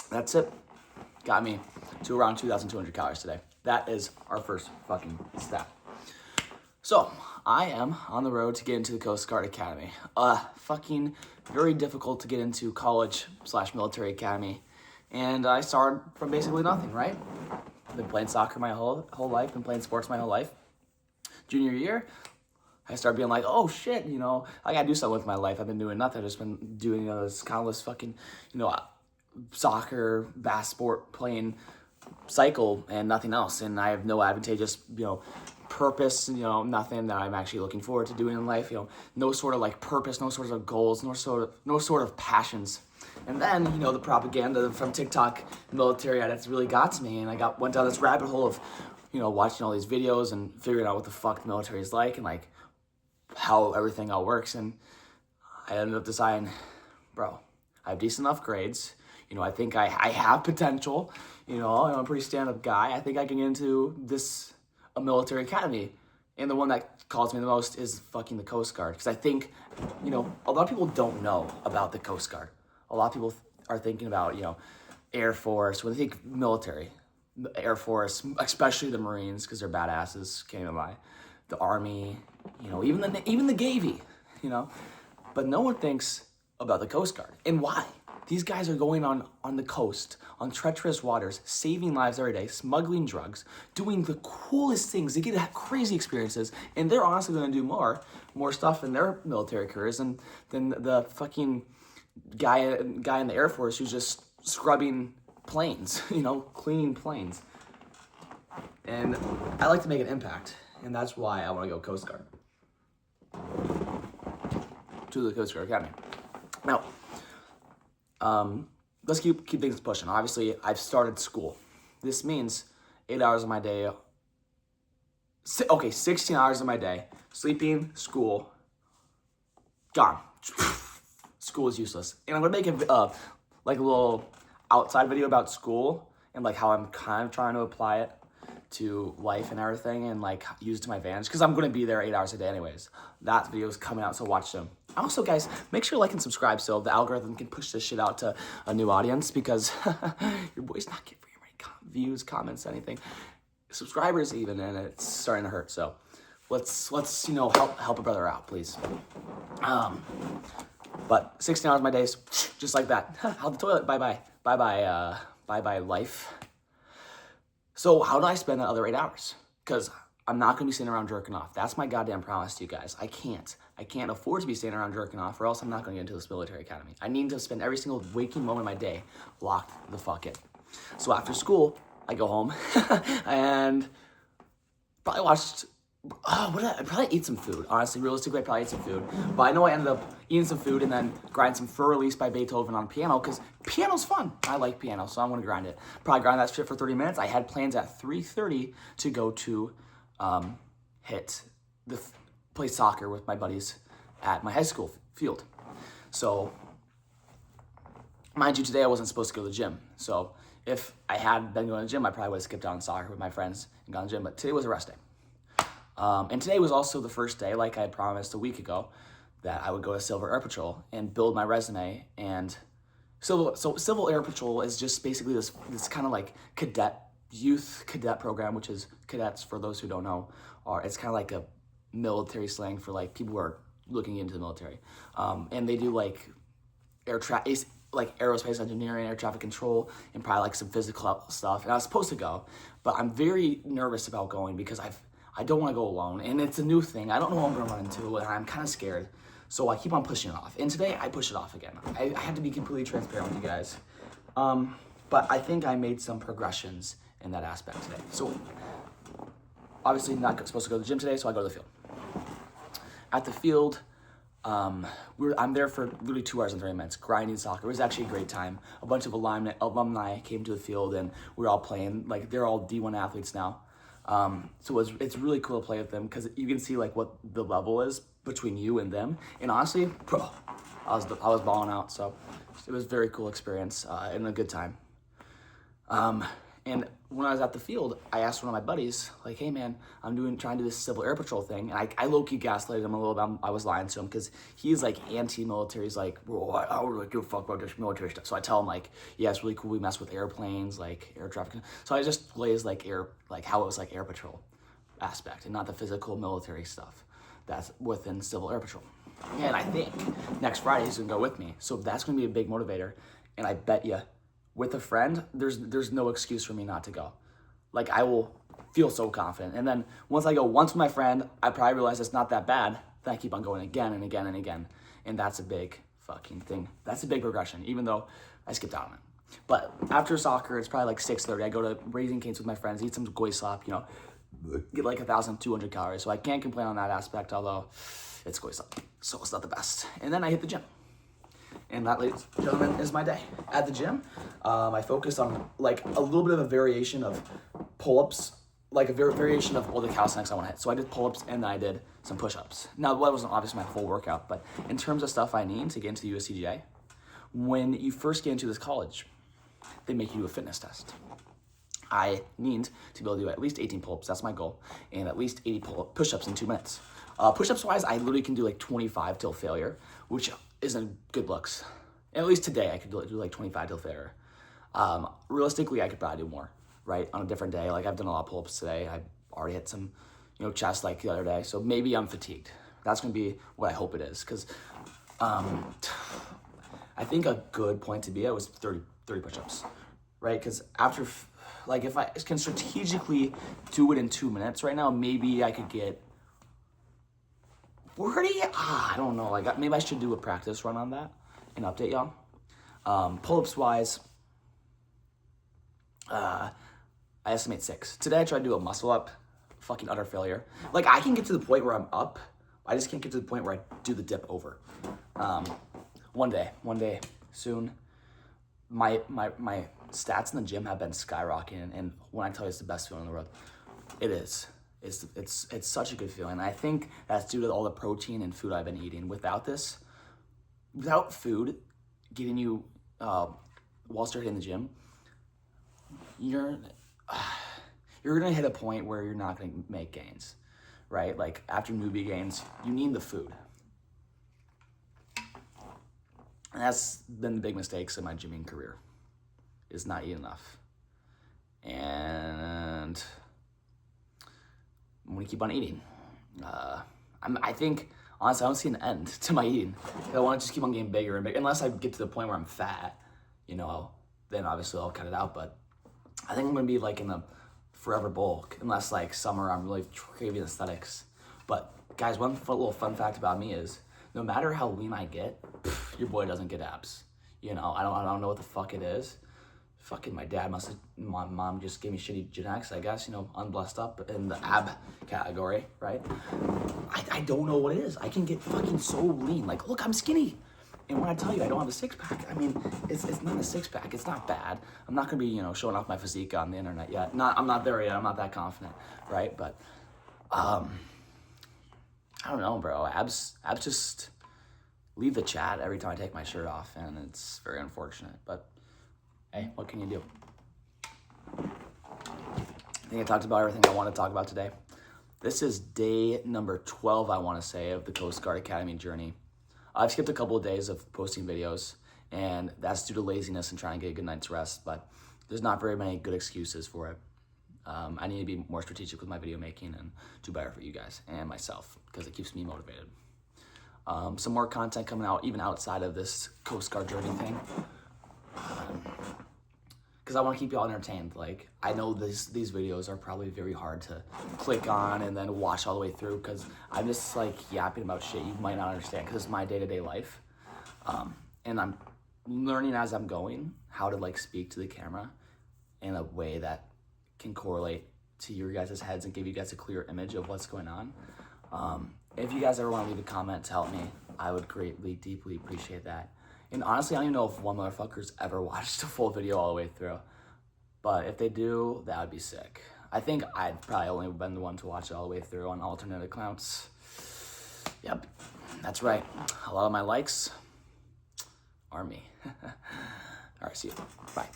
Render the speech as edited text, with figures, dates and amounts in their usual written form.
That's it. Got me to around 2,200 calories today. That is our first fucking step. So, I am on the road to get into the Coast Guard Academy. Fucking very difficult to get into college / military academy. And I started from basically nothing, right? I've been playing soccer my whole life, been playing sports my whole life. Junior year, I started being like, oh shit, I gotta do something with my life. I've been doing nothing. I've just been doing this countless fucking, soccer, bass sport playing cycle and nothing else. And I have no advantageous, purpose, nothing that I'm actually looking forward to doing in life, no sort of like purpose, no sort of goals, no sort of passions. And then, the propaganda from TikTok military edits really got to me, and I went down this rabbit hole of, watching all these videos and figuring out what the fuck the military is like and like how everything all works. And I ended up deciding, bro, I have decent enough grades. I think I have potential. I'm a pretty stand-up guy. I think I can get into a military academy. And the one that calls me the most is fucking the Coast Guard. Because I think, a lot of people don't know about the Coast Guard. A lot of people are thinking about, Air Force. When they think military, Air Force, especially the Marines, because they're badasses, came to mind. The Army, even the Navy, But no one thinks about the Coast Guard. And why? These guys are going on the coast, on treacherous waters, saving lives every day, smuggling drugs, doing the coolest things. They get crazy experiences, and they're honestly going to do more stuff in their military careers than the fucking guy in the Air Force who's just scrubbing planes, cleaning planes. And I like to make an impact, and that's why I want to go Coast Guard. To the Coast Guard Academy. Now, let's keep things pushing. Obviously, I've started school. This means 8 hours of my day. 16 hours of my day. Sleeping, school, gone. School is useless. And I'm gonna make a little outside video about school and like how I'm kind of trying to apply it to life and everything and like use it to my advantage because I'm gonna be there 8 hours a day anyways. That video is coming out, so watch them. Also, guys, make sure to like and subscribe so the algorithm can push this shit out to a new audience because your boy's not getting very many views, comments, anything, subscribers even, and it's starting to hurt. So let's help a brother out, please. But 16 hours of my days, just like that. Out the toilet, bye-bye life. So how do I spend the other 8 hours? Because I'm not going to be sitting around jerking off. That's my goddamn promise to you guys. I can't afford to be sitting around jerking off or else I'm not going to get into this military academy. I need to spend every single waking moment of my day locked the fuck in. So after school, I go home and probably watched... I probably ate some food. Honestly, realistically, I probably ate some food. But I know I ended up eating some food and then grind some Fur Release by Beethoven on piano because piano's fun. I like piano, so I'm going to grind it. Probably grind that shit for 30 minutes. I had plans at 3:30 to go to play soccer with my buddies at my high school field. So, mind you, today I wasn't supposed to go to the gym. So, if I had been going to the gym, I probably would have skipped out on soccer with my friends and gone to the gym. But today was a rest day. And today was also the first day, like I had promised a week ago, that I would go to Civil Air Patrol and build my resume. And Civil Air Patrol is just basically this kind of like youth cadet program, which is cadets, for those who don't know, it's kind of like a military slang for like people who are looking into the military. And they do like aerospace engineering, air traffic control, and probably like some physical stuff. And I was supposed to go, but I'm very nervous about going because I don't want to go alone, and it's a new thing. I don't know what I'm going to run into, and I'm kind of scared. So I keep on pushing it off. And today, I push it off again. I had to be completely transparent with you guys. But I think I made some progressions in that aspect today. So obviously not supposed to go to the gym today, so I go to the field. At the field, I'm there for literally 2 hours and 30 minutes grinding soccer. It was actually a great time. A bunch of alumni came to the field, and we were all playing. Like, they're all D1 athletes now. So it's really cool to play with them because you can see like what the level is between you and them. And honestly, bro, I was balling out. So it was a very cool experience and a good time. And when I was at the field, I asked one of my buddies, like, hey man, I'm trying to do this Civil Air Patrol thing. And I low-key gaslighted him a little bit. I was lying to him because he's like anti-military. He's like, bro, I don't really give a fuck about this military stuff. So I tell him like, yeah, it's really cool. We mess with airplanes, like air traffic. So I just glazed like how it was like Air Patrol aspect and not the physical military stuff that's within Civil Air Patrol. And I think next Friday he's gonna go with me. So that's gonna be a big motivator. And I bet you, with a friend, there's no excuse for me not to go. Like, I will feel so confident. And then once I go once with my friend, I probably realize it's not that bad. Then I keep on going again and again and again. And that's a big fucking thing. That's a big progression, even though I skipped out on it. But after soccer, it's probably like 6:30. I go to Raising Cane's with my friends, eat some goy slop, you know, get like 1,200 calories. So I can't complain on that aspect, although it's goy slop, so it's not the best. And then I hit the gym. And that, ladies and gentlemen, is my day. At the gym, I focused on like a little bit of a variation of pull-ups, like a variation of all the calisthenics I want to hit. So I did pull-ups and then I did some push-ups. Now, that wasn't obviously my full workout, but in terms of stuff I need to get into the USCGA, when you first get into this college, they make you do a fitness test. I need to be able to do at least 18 pull-ups, that's my goal, and at least 80 push-ups in 2 minutes. Push-ups wise, I literally can do like 25 till failure, which isn't good looks. And at least today, I could do like 25 till failure. Realistically, I could probably do more, right? On a different day, like I've done a lot of pull-ups today. I already hit some, chest like the other day. So maybe I'm fatigued. That's gonna be what I hope it is. Cause I think a good point to be at was 30 push-ups, right? Cause after, like if I can strategically do it in 2 minutes right now, maybe I could get 40, I don't know, like maybe I should do a practice run on that and update y'all. Pull-ups wise, I estimate 6. Today I tried to do a muscle up, fucking utter failure. Like I can get to the point where I'm up, I just can't get to the point where I do the dip over. One day soon, my stats in the gym have been skyrocketing, and when I tell you it's the best feeling in the world, it is. It's such a good feeling. I think that's due to all the protein and food I've been eating. Without food getting you while starting in the gym, you're gonna hit a point where you're not gonna make gains, right? Like after newbie gains, you need the food. And that's been the big mistakes in my gymming career, is not eating enough. And I'm gonna keep on eating. I think, honestly, I don't see an end to my eating. I wanna just keep on getting bigger and bigger. Unless I get to the point where I'm fat, then obviously I'll cut it out. But I think I'm gonna be like in a forever bulk, unless like summer I'm really craving aesthetics. But guys, one little fun fact about me is, no matter how lean I get, your boy doesn't get abs. I don't know what the fuck it is. Fucking my mom just gave me shitty genetics, I guess, unblessed up in the ab category, right? I don't know what it is. I can get fucking so lean. Like, look, I'm skinny. And when I tell you I don't have a six-pack, I mean, it's not a six-pack. It's not bad. I'm not gonna be, showing off my physique on the internet yet. I'm not there yet. I'm not that confident, right? But, I don't know, bro. Abs just leave the chat every time I take my shirt off, and it's very unfortunate. But hey, what can you do? I think I talked about everything I want to talk about today. This is day number 12, I want to say, of the Coast Guard Academy journey. I've skipped a couple of days of posting videos, and that's due to laziness and trying to get a good night's rest, but there's not very many good excuses for it. I need to be more strategic with my video making and do better for you guys and myself, because it keeps me motivated. Some more content coming out even outside of this Coast Guard journey thing. Because I want to keep y'all entertained. Like, I know these videos are probably very hard to click on and then watch all the way through, because I'm just like yapping about shit you might not understand, because it's my day-to-day life. And I'm learning as I'm going how to like speak to the camera in a way that can correlate to your guys' heads and give you guys a clear image of what's going on. If you guys ever want to leave a comment to help me, I would greatly, deeply appreciate that. And honestly, I don't even know if one motherfucker's ever watched a full video all the way through. But if they do, that would be sick. I think I'd probably only been the one to watch it all the way through on alternate accounts. Yep, that's right. A lot of my likes are me. All right, see you. Bye.